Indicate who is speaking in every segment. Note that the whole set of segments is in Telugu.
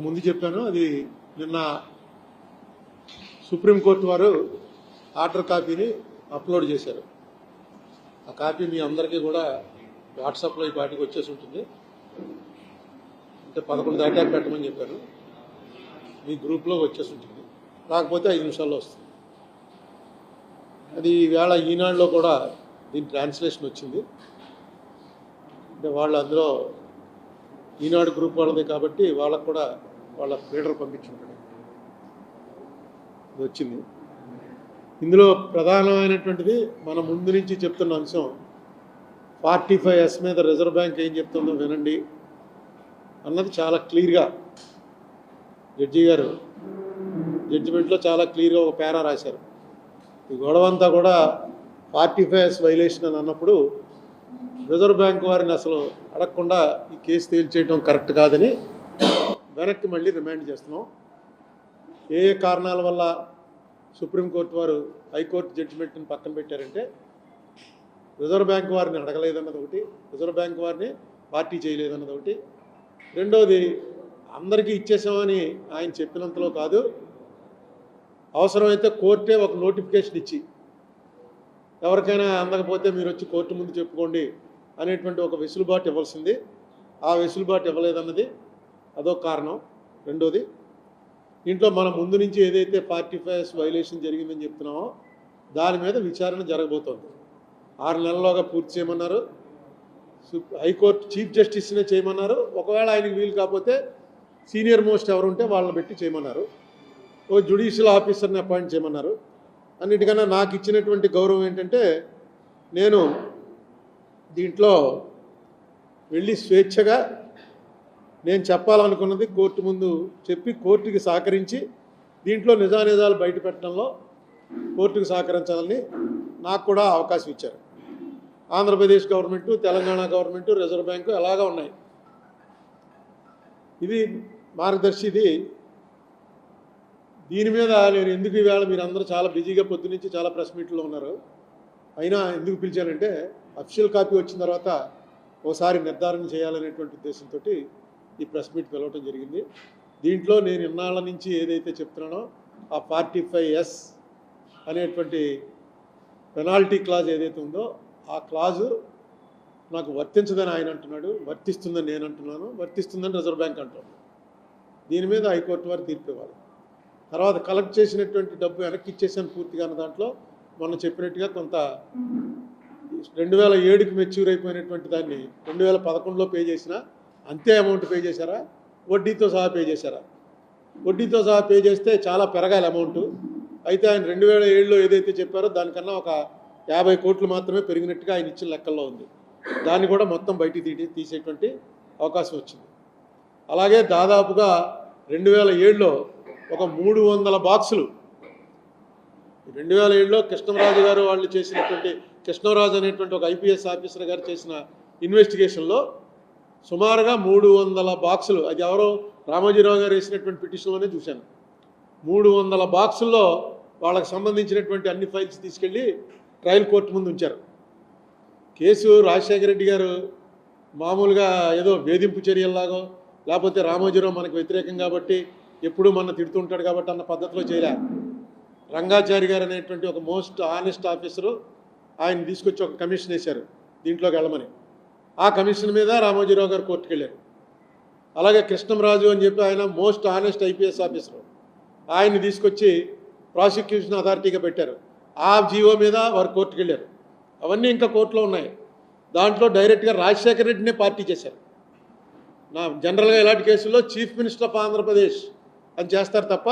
Speaker 1: ముందు చెప్పాను, అది నిన్న సుప్రీంకోర్టు వారు ఆర్డర్ కాపీని అప్లోడ్ చేశారు. ఆ కాపీ మీ అందరికీ కూడా వాట్సాప్లో ఈ పాటికి వచ్చేసి ఉంటుంది. అంటే 11 దాటాక పెట్టమని చెప్పాను. మీ గ్రూప్లో వచ్చేసి ఉంటుంది, రాకపోతే 5 నిమిషాల్లో వస్తుంది. అది ఈవేళ ఈనాడులో కూడా దీని ట్రాన్స్లేషన్ వచ్చింది. అంటే వాళ్ళు అందులో ఈనాడు గ్రూప్ వాళ్ళది కాబట్టి వాళ్ళకు కూడా వాళ్ళ లీడర్ పంపించుంటాడు. ఇది వచ్చింది. ఇందులో ప్రధానమైనటువంటిది మన ముందు నుంచి చెప్తున్న అంశం 45S మీద రిజర్వ్ బ్యాంక్ ఏం చెప్తుందో వినండి అన్నది చాలా క్లియర్గా జడ్జి గారు జడ్జిమెంట్లో చాలా క్లియర్గా ఒక పేరా రాశారు. ఈ గొడవ అంతా కూడా 45S వైలేషన్ అని అన్నప్పుడు రిజర్వ్ బ్యాంక్ వారిని అసలు అడగకుండా ఈ కేసు తేల్చేయడం కరెక్ట్ కాదని వెనక్కి మళ్ళీ రిమాండ్ చేస్తున్నాం. ఏ ఏ కారణాల వల్ల సుప్రీంకోర్టు వారు హైకోర్టు జడ్జిమెంట్ని పక్కన పెట్టారంటే రిజర్వ్ బ్యాంక్ వారిని అడగలేదన్నది ఒకటి, రిజర్వ్ బ్యాంక్ వారిని పార్టీ చేయలేదన్నది ఒకటి, రెండోది అందరికీ ఇచ్చేసామని ఆయన చెప్పినంతలో కాదు, అవసరమైతే కోర్టే ఒక నోటిఫికేషన్ ఇచ్చి ఎవరికైనా అందకపోతే మీరు వచ్చి కోర్టు ముందు చెప్పుకోండి అనేటువంటి ఒక వెసులుబాటు ఇవ్వాల్సింది. ఆ వెసులుబాటు ఇవ్వలేదన్నది అదొక కారణం. రెండోది, దీంట్లో మన ముందు నుంచి ఏదైతే 45S వైలేషన్ జరిగిందని చెప్తున్నామో దాని మీద విచారణ జరగబోతోంది. 6 నెలల్లోగా పూర్తి చేయమన్నారు. హైకోర్టు చీఫ్ జస్టిస్నే చేయమన్నారు. ఒకవేళ ఆయనకి వీలు కాకపోతే సీనియర్ మోస్ట్ ఎవరుంటే వాళ్ళని పెట్టి చేయమన్నారు. ఓ జ్యుడిషియల్ ఆఫీసర్ని అపాయింట్ చేయమన్నారు. అన్నిటికన్నా నాకు ఇచ్చినటువంటి గౌరవం ఏంటంటే నేను దీంట్లో వెళ్ళి స్వేచ్ఛగా నేను చెప్పాలనుకున్నది కోర్టు ముందు చెప్పి కోర్టుకి సహకరించి దీంట్లో నిజానిజాలు బయట పెట్టడంలో కోర్టుకు సహకరించాలని నాకు కూడా అవకాశం ఇచ్చారు. Andhra Pradesh government, Telangana government, reserve bank అలాగా ఉన్నాయి. ఇది మార్గదర్శి. దీని మీద నేను ఎందుకు ఈవేళ మీరు అందరూ చాలా బిజీగా పొద్దునుంచి చాలా ప్రెస్ మీట్లో ఉన్నారు, అయినా ఎందుకు పిలిచానంటే అఫీషియల్ కాపీ వచ్చిన తర్వాత ఒకసారి నిర్ధారణ చేయాలనేటువంటి ఉద్దేశంతో ఈ ప్రెస్ మీట్ పిలవటం జరిగింది. దీంట్లో నేను ఇన్నాళ్ళ నుంచి ఏదైతే చెప్తున్నానో ఆ 45S అనేటువంటి పెనాల్టీ క్లాజ్ ఏదైతే ఉందో ఆ క్లాజు నాకు వర్తించదని ఆయన అంటున్నాడు, వర్తిస్తుందని నేను అంటున్నాను, వర్తిస్తుందని రిజర్వ్ బ్యాంక్ అంటున్నాను. దీని మీద హైకోర్టు వారు తీర్పు ఇవ్వాలి. తర్వాత కలెక్ట్ చేసినటువంటి డబ్బు వెనక్కి ఇచ్చేసాను పూర్తిగా అన్న దాంట్లో మొన్న చెప్పినట్టుగా కొంత 2007కి మెచ్యూర్ అయిపోయినటువంటి దాన్ని 2011లో పే చేసినా అంతే అమౌంట్ పే చేశారా, వడ్డీతో సహా పే చేశారా? వడ్డీతో సహా పే చేస్తే చాలా పెరగాలి అమౌంట్. అయితే ఆయన 2007లో ఏదైతే చెప్పారో దానికన్నా ఒక 50 కోట్లు మాత్రమే పెరిగినట్టుగా ఆయన ఇచ్చిన లెక్కల్లో ఉంది. దాన్ని కూడా మొత్తం బయటికి తీసేటువంటి అవకాశం వచ్చింది. అలాగే దాదాపుగా 2007లో ఒక 300 బాక్సులు 2007లో కృష్ణరాజు గారు వాళ్ళు చేసినటువంటి కృష్ణరాజు అనేటువంటి ఒక IPS ఆఫీసర్ గారు చేసిన ఇన్వెస్టిగేషన్లో సుమారుగా 300 బాక్సులు, అది ఎవరో రామోజీరావు గారు వేసినటువంటి పిటిషన్లోనే చూశాను. 300 బాక్సుల్లో వాళ్ళకి సంబంధించినటువంటి అన్ని ఫైల్స్ తీసుకెళ్ళి ట్రయల్ కోర్టు ముందు ఉంచారు. కేసు రాజశేఖర రెడ్డి గారు మామూలుగా ఏదో వేధింపు చర్యల్లాగో లేకపోతే రామోజీరావు మనకు వ్యతిరేకం కాబట్టి ఎప్పుడూ మన తిడుతుంటాడు కాబట్టి అన్న పద్ధతిలో చేయలే. రంగాచారి గారు అనేటువంటి ఒక మోస్ట్ ఆనెస్ట్ ఆఫీసరు ఆయన తీసుకొచ్చి ఒక కమిషన్ వేశారు దీంట్లోకి వెళ్ళమని. ఆ కమిషన్ మీద రామోజీరావు గారు కోర్టుకు వెళ్ళారు. అలాగే కృష్ణంరాజు అని చెప్పి ఆయన మోస్ట్ ఆనెస్ట్ IPS ఆఫీసరు, ఆయన్ని తీసుకొచ్చి ప్రాసిక్యూషన్ అథారిటీగా పెట్టారు. ఆ జీవో మీద వారు కోర్టుకు వెళ్ళారు. అవన్నీ ఇంకా కోర్టులో ఉన్నాయి. దాంట్లో డైరెక్ట్గా రాజశేఖర రెడ్డినే పార్టీ చేశారు. జనరల్గా ఇలాంటి కేసుల్లో చీఫ్ మినిస్టర్ ఆఫ్ ఆంధ్రప్రదేశ్ అని చేస్తారు తప్ప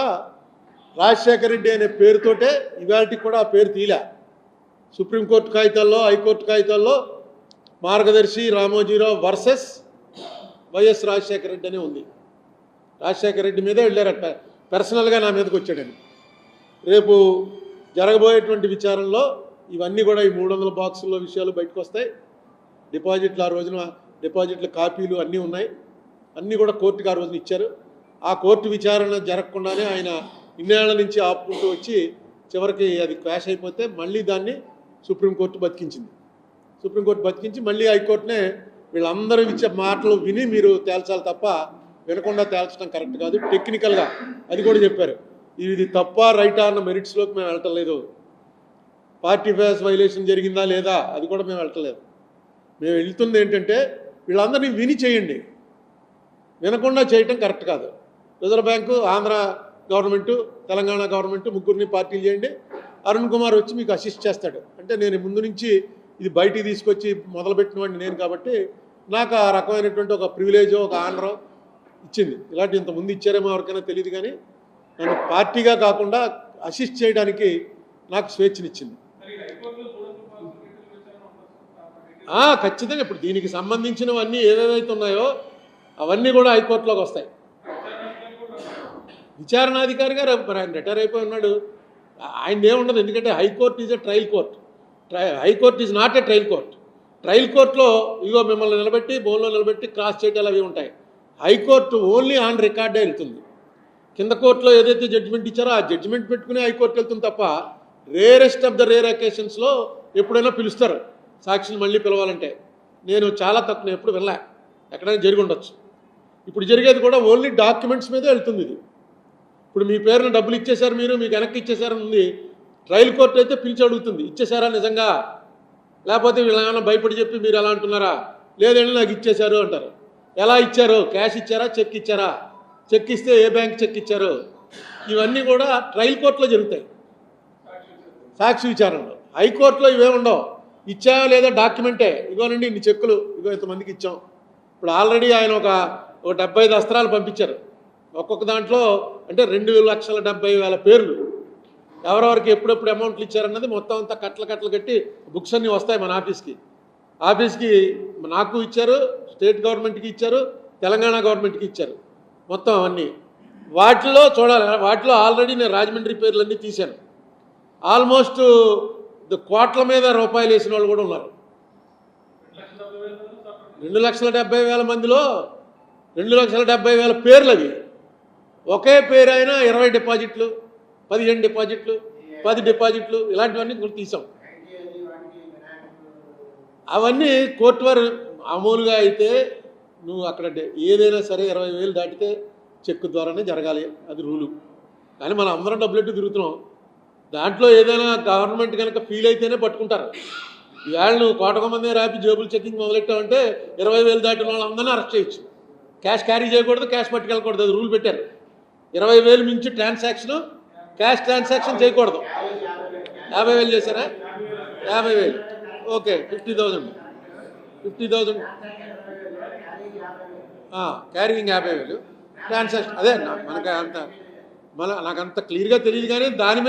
Speaker 1: రాజశేఖర రెడ్డి అనే పేరుతోటే ఇవాళకి కూడా ఆ పేరు తీలే. సుప్రీంకోర్టు కాగితాల్లో, హైకోర్టు కాగితాల్లో మార్గదర్శి రామోజీరావు వర్సెస్ వైఎస్ రాజశేఖర రెడ్డి అనే ఉంది. రాజశేఖర రెడ్డి మీదే వెళ్ళారట, పర్సనల్గా నా మీదకి వచ్చాడని. రేపు జరగబోయేటువంటి విచారణలో ఇవన్నీ కూడా ఈ 300 బాక్సుల్లో విషయాలు బయటకు వస్తాయి. డిపాజిట్లు, ఆ రోజున డిపాజిట్ల కాపీలు అన్నీ ఉన్నాయి. అన్నీ కూడా కోర్టుకు ఆ రోజున ఇచ్చారు. ఆ కోర్టు విచారణ జరగకుండానే ఆయన ఇన్నేళ్ల నుంచి ఆపుకుంటూ వచ్చి చివరికి అది క్రాష్ అయిపోతే మళ్ళీ దాన్ని సుప్రీంకోర్టు బతికించింది. సుప్రీంకోర్టు బతికించి మళ్ళీ హైకోర్టునే వీళ్ళందరూ ఇచ్చే మాటలు విని మీరు తేల్చాలి తప్ప వినకుండా తేల్చడం కరెక్ట్ కాదు. టెక్నికల్గా అది కూడా చెప్పారు, ఇది తప్ప రైటా అన్న మెరిట్స్లోకి మేము వెళ్ళటం లేదు. పార్టీ ఫేస్ వైలేషన్ జరిగిందా లేదా అది కూడా మేము వెళ్ళటలేదు. మేము వెళ్తుంది ఏంటంటే వీళ్ళందరినీ విని చేయండి, వినకుండా చేయటం కరెక్ట్ కాదు. Reserve bank, Andhra government, Telangana government ముగ్గురిని పార్టీలు చేయండి. అరుణ్ కుమార్ వచ్చి మీకు అసిస్ట్ చేస్తాడు. అంటే నేను ముందు నుంచి ఇది బయటికి తీసుకొచ్చి మొదలుపెట్టినవాడిని నేను కాబట్టి నాకు ఆ రకమైనటువంటి ఒక ప్రివిలేజో ఒక ఆనరో ఇచ్చింది. ఇలాంటి ఇంతకుముందు ఇచ్చారేమో ఎవరికైనా తెలియదు, కానీ నన్ను పార్టీగా కాకుండా అసిస్ట్ చేయడానికి నాకు స్వేచ్ఛనిచ్చింది. ఖచ్చితంగా ఇప్పుడు దీనికి సంబంధించినవన్నీ ఏవేవైతే ఉన్నాయో అవన్నీ కూడా హైకోర్టులోకి వస్తాయి. విచారణాధికారి గారు ఆయన రిటైర్ అయిపోయి ఉన్నాడు, ఆయన ఏముండదు. ఎందుకంటే high court is a trial court, high court is not a trial court. Trial కోర్టులో ఇగో మిమ్మల్ని నిలబెట్టి బోన్లో నిలబెట్టి క్రాస్ చేయటాలు అవి ఉంటాయి. హైకోర్టు ఓన్లీ ఆన్ రికార్డే వెళ్తుంది. కింద కోర్టులో ఏదైతే జడ్జిమెంట్ ఇచ్చారో ఆ జడ్జిమెంట్ పెట్టుకుని హైకోర్టు వెళ్తుంది తప్ప రేరెస్ట్ ఆఫ్ ద రేర్ అకేషన్స్లో ఎప్పుడైనా పిలుస్తారు సాక్షిని మళ్ళీ పిలవాలంటే. నేను చాలా తక్కువ, ఎప్పుడు వెళ్ళా, ఎక్కడైనా జరిగి ఉండొచ్చు. ఇప్పుడు జరిగేది కూడా ఓన్లీ డాక్యుమెంట్స్ మీదే వెళ్తుంది ఇది. ఇప్పుడు మీ పేరున డబ్బులు ఇచ్చేశారు, మీరు మీకు వెనక్కి ఇచ్చేశారని ఉంది. ట్రయల్ కోర్టు అయితే పిలిచి అడుగుతుంది, ఇచ్చేశారా నిజంగా, లేకపోతే వీళ్ళేమైనా భయపడి చెప్పి మీరు ఎలా అంటున్నారా, లేదండి నాకు ఇచ్చేశారు అంటారు. ఎలా ఇచ్చారు, క్యాష్ ఇచ్చారా, చెక్ ఇచ్చారా, చెక్ ఇస్తే ఏ బ్యాంక్ చెక్ ఇచ్చారు, ఇవన్నీ కూడా ట్రయల్ కోర్టులో జరుగుతాయి సాక్షి విచారణలో. హైకోర్టులో ఇవేముండవు. ఇచ్చా లేదా డాక్యుమెంటే, ఇగోనండి ఇన్ని చెక్కులు, ఇగో ఇంతమందికి ఇచ్చాం. ఇప్పుడు ఆల్రెడీ ఆయన ఒక 75 దస్త్రాలు పంపించారు. ఒక్కొక్క దాంట్లో అంటే 2,70,000 పేర్లు, ఎవరెవరికి ఎప్పుడెప్పుడు అమౌంట్లు ఇచ్చారన్నది మొత్తం అంతా కట్టలు కట్టి బుక్స్ అన్నీ వస్తాయి మన ఆఫీస్కి. నాకు ఇచ్చారు, స్టేట్ గవర్నమెంట్కి ఇచ్చారు, తెలంగాణ గవర్నమెంట్కి ఇచ్చారు, మొత్తం అవన్నీ. వాటిలో చూడాలి, వాటిలో ఆల్రెడీ నేను రాజమండ్రి పేర్లన్నీ తీశాను. ఆల్మోస్ట్ కోట్ల మీద రూపాయలు వేసిన వాళ్ళు కూడా ఉన్నారు. 2,70,000 మందిలో 2,70,000 పేర్లు అవి. ఒకే పేరు అయినా 20 డిపాజిట్లు, 15 డిపాజిట్లు, 10 డిపాజిట్లు, ఇలాంటివన్నీ కూడా తీసాం. అవన్నీ కోర్టు వారు మామూలుగా అయితే నువ్వు అక్కడ ఏదైనా సరే 20,000 దాటితే చెక్ ద్వారానే జరగాలి, అది రూలు. కానీ మనం అందరం డబ్బులెట్టు తిరుగుతున్నాం. దాంట్లో ఏదైనా గవర్నమెంట్ కనుక ఫీల్ అయితేనే పట్టుకుంటారు. ఈవేళ నువ్వు కోటక మంది ర్యాపి జేబులు చెకింగ్ మొదలెట్టావంటే 20,000 దాటిన వాళ్ళందరినీ అరెస్ట్ చేయొచ్చు. క్యాష్ క్యారీ చేయకూడదు, క్యాష్ పట్టుకెళ్ళకూడదు, అది రూల్ పెట్టారు. 20,000 మించి ట్రాన్సాక్షన్, క్యాష్ ట్రాన్సాక్షన్ చేయకూడదు. 50,000 చేశారా? 50,000, ఓకే. 50,000 carrying 50,000 transaction. అదే నాకు అంత క్లియర్గా తెలియదు, కానీ దాని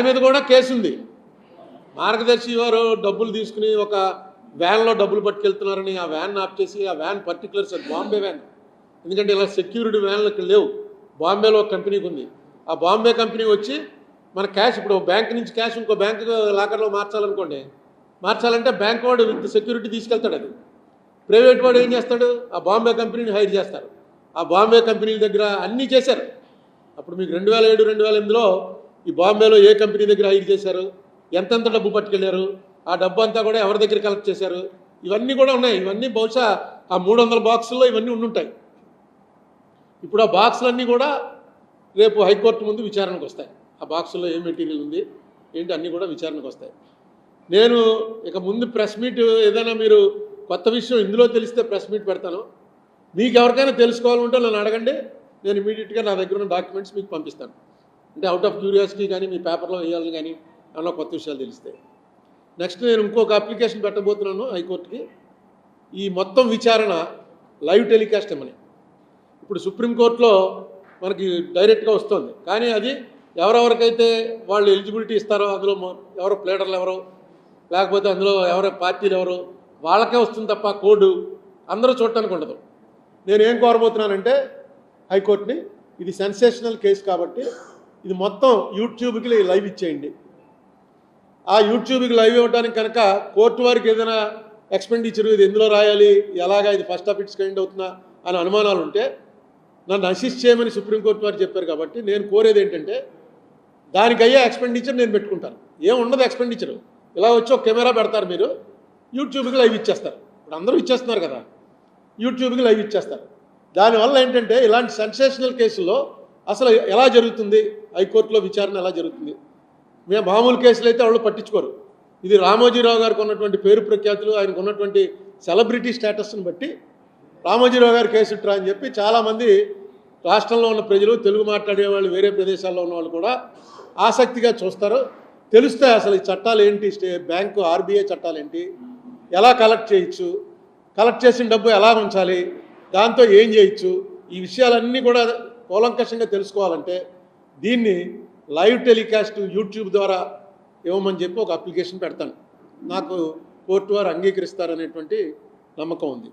Speaker 1: మీద కూడా కేసు ఉంది. మార్గదర్శి వారు డబ్బులు తీసుకుని ఒక వ్యాన్లో డబ్బులు పట్టుకెళ్తున్నారని ఆ వ్యాన్ ఆఫ్ చేసి, ఆ వ్యాన్ పర్టికులర్స్ బాంబే వ్యాన్, ఎందుకంటే ఇలా సెక్యూరిటీ వ్యాన్లు ఇక్కడ లేవు. బాంబేలో ఒక కంపెనీకి ఉంది. ఆ బాంబే కంపెనీ వచ్చి మన క్యాష్, ఇప్పుడు బ్యాంక్ నుంచి క్యాష్ ఇంకో బ్యాంక్ లాకర్లో మార్చాలంటే బ్యాంక్ వాడు విత్ సెక్యూరిటీ తీసుకెళ్తాడు. అది ప్రైవేట్ వాడు ఏం చేస్తాడు, ఆ బాంబే కంపెనీని హైర్ చేస్తారు. ఆ బాంబే కంపెనీల దగ్గర అన్నీ చేశారు. అప్పుడు మీకు 2007, 2008లో ఈ బాంబేలో ఏ కంపెనీ దగ్గర హైర్ చేశారు, ఎంతెంత డబ్బు పట్టుకెళ్ళారు, ఆ డబ్బు అంతా కూడా ఎవరి దగ్గర కలెక్ట్ చేశారు, ఇవన్నీ కూడా ఉన్నాయి. ఇవన్నీ బహుశా ఆ 300 బాక్సుల్లో ఇవన్నీ ఉండుంటాయి. ఇప్పుడు ఆ బాక్సులన్నీ కూడా రేపు హైకోర్టు ముందు విచారణకు వస్తాయి. ఆ బాక్సుల్లో ఏ మెటీరియల్ ఉంది ఏంటి అన్నీ కూడా విచారణకు వస్తాయి. నేను ఇక ముందు ప్రెస్ మీట్ ఏదైనా మీరు కొత్త విషయం ఇందులో తెలిస్తే ప్రెస్ మీట్ పెడతాను. మీకు ఎవరికైనా తెలుసుకోవాలంటే నన్ను అడగండి, నేను ఇమీడియట్గా నా దగ్గర ఉన్న డాక్యుమెంట్స్ మీకు పంపిస్తాను. అంటే అవుట్ ఆఫ్ క్యూరియాసిటీ కానీ మీ పేపర్లో వేయాలని కానీ అన్న కొత్త విషయాలు తెలుస్తాయి. నెక్స్ట్ నేను ఇంకొక అప్లికేషన్ పెట్టబోతున్నాను హైకోర్టుకి. ఈ మొత్తం విచారణ లైవ్ టెలికాస్ట్ ఇమ్మని. ఇప్పుడు సుప్రీంకోర్టులో మనకి డైరెక్ట్గా వస్తుంది, కానీ అది ఎవరెవరికైతే వాళ్ళు ఎలిజిబిలిటీ ఇస్తారో, అందులో ఎవరో ప్లేడర్లు ఎవరో, లేకపోతే అందులో ఎవరో పార్టీలు ఎవరో, వాళ్ళకే వస్తుంది తప్ప కోడ్ అందరూ చూడటానికి ఉండదు. నేనేం కోరబోతున్నానంటే హైకోర్టుని, ఇది సెన్సేషనల్ కేసు కాబట్టి ఇది మొత్తం యూట్యూబ్కి లైవ్ ఇచ్చేయండి. ఆ యూట్యూబ్కి లైవ్ ఇవ్వడానికి కనుక కోర్టు వారికి ఏదైనా ఎక్స్పెండిచర్ ఇది ఎందులో రాయాలి, ఎలాగా ఇది ఫస్ట్ ఆఫ్ ఇట్స్ కైండ్ అవుతుందా అని అనుమానాలు ఉంటే నన్ను అసిస్ట్ చేయమని సుప్రీంకోర్టు వారు చెప్పారు. కాబట్టి నేను కోరేది ఏంటంటే దానికి అయ్యే ఎక్స్పెండిచర్ నేను పెట్టుకుంటాను. ఏముండదు ఎక్స్పెండిచరు, ఇలా వచ్చి ఒక కెమెరా పెడతారు, మీరు యూట్యూబ్కి లైవ్ ఇచ్చేస్తారు. ఇప్పుడు అందరూ ఇచ్చేస్తున్నారు కదా, యూట్యూబ్కి లైవ్ ఇచ్చేస్తారు. దానివల్ల ఏంటంటే ఇలాంటి సెన్సేషనల్ కేసుల్లో అసలు ఎలా జరుగుతుంది, హైకోర్టులో విచారణ ఎలా జరుగుతుంది? మేము మామూలు కేసులు అయితే వాళ్ళు పట్టించుకోరు. ఇది రామోజీరావు గారికి ఉన్నటువంటి పేరు ప్రఖ్యాతులు, ఆయనకు ఉన్నటువంటి సెలబ్రిటీ స్టేటస్ని బట్టి రామోజీరావు గారి కేసు ఇట్రా అని చెప్పి చాలామంది రాష్ట్రంలో ఉన్న ప్రజలు, తెలుగు మాట్లాడే వాళ్ళు, వేరే ప్రదేశాల్లో ఉన్న వాళ్ళు కూడా ఆసక్తిగా చూస్తారు. తెలుస్తాయి అసలు ఈ చట్టాలు ఏంటి, బ్యాంకు ఆర్బీఐ చట్టాలు ఏంటి, ఎలా కలెక్ట్ చేయొచ్చు, కలెక్ట్ చేసిన డబ్బు ఎలా ఉంచాలి, దాంతో ఏం చేయొచ్చు, ఈ విషయాలన్నీ కూడా కూలంకషంగా తెలుసుకోవాలంటే దీన్ని లైవ్ టెలికాస్ట్ యూట్యూబ్ ద్వారా ఇవ్వమని చెప్పి ఒక అప్లికేషన్ పెడతాను. నాకు కోర్టు వారు అంగీకరిస్తారనేటువంటి నమ్మకం ఉంది.